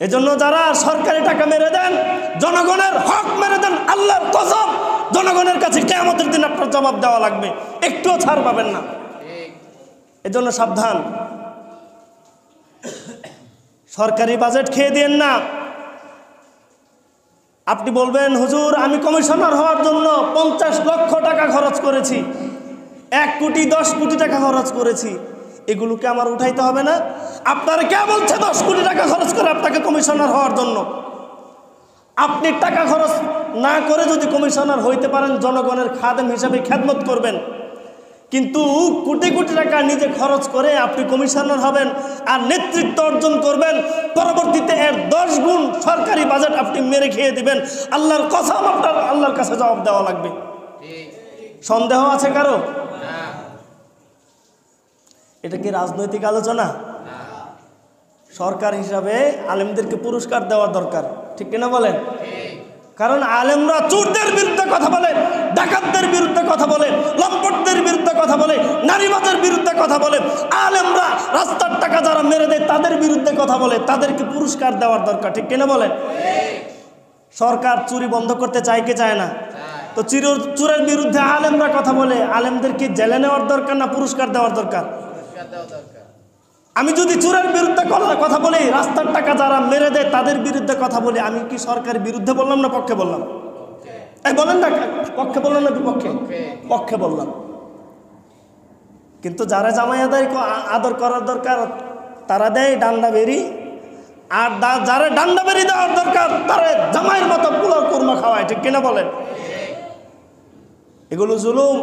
এজন্য যারা সরকারি টাকা মেরে দেন, জনগণের হক মেরে দেন, আল্লাহর কসম জনগণের কাছে কিয়ামতের দিন আপনার জবাব দেওয়া লাগবে, একটুও ছাড় পাবেন না। এজন্য সাবধান, সরকারি বাজেট খেয়ে দিয়েন না। আপনি বলবেন হুজুর আমি কমিশনার হওয়ার জন্য 50 লক্ষ টাকা খরচ করেছি, 1 কোটি 10 কোটি টাকা খরচ করেছি, এগুলোকে আমার উঠাইতে হবে না? আপনার কে বলছে 10 কোটি টাকা খরচ করে আপনাকে কমিশনার হওয়ার জন্য? আপনি টাকা খরচ না করে যদি কমিশনার হইতে পারেন, জনগণের খাদেম হিসাবে খেদমত করবেন, কিন্তু কোটি কোটি টাকা নিজে খরচ করে আপনি কমিশনার হবেন আর নেতৃত্ব অর্জন করবেন, পরবর্তীতে এর 10 গুণ সরকারি বাজেট আপনি মেরে খেয়ে দিবেন, আল্লাহর কসম আপনার আল্লাহর কাছে জবাব দেওয়া লাগবে। সন্দেহ আছে কারো? এটা কি রাজনৈতিক আলোচনা? সরকার হিসাবে আলেমদেরকে পুরস্কার দেওয়া দরকার, ঠিক কিনা বলেন? কারণ আলেমরা চোরদের বিরুদ্ধে কথা বলে, ডাকাতদের বিরুদ্ধে কথা বলে, লম্পটদের বিরুদ্ধে কথা বলে, নারীবাদের বিরুদ্ধে কথা বলে। আলেমরা রাস্তার টাকা যারা মেরে দেয় তাদের বিরুদ্ধে কথা বলে, তাদেরকে পুরস্কার দেওয়ার দরকার, ঠিক কিনা বলেন? সরকার চুরি বন্ধ করতে চায় কি চায় না? তো চোরের বিরুদ্ধে আলেমরা কথা বলে, আলেমদেরকে জেলে নেওয়ার দরকার না পুরস্কার দেওয়ার দরকার? আমি যদি চোরের বিরুদ্ধে কথা বলি, রাস্তার টাকা যারা মেরে দেয় তাদের বিরুদ্ধে কথা বলি, আমি কি সরকারের বিরুদ্ধে বললাম না পক্ষে বললাম? বলেন না, পক্ষে বললাম না বিপক্ষে? পক্ষে বললাম। কিন্তু যারা জামাই আদর করার দরকার তারা দেয় ডান্ডা বেরি, আর যারা ডান্ডা বেরি দেওয়ার দরকার তারা জামাইয়ের মতো পোলাও কুরমা খাওয়ায়, ঠিক কিনা বলেন? এগুলো জুলুম।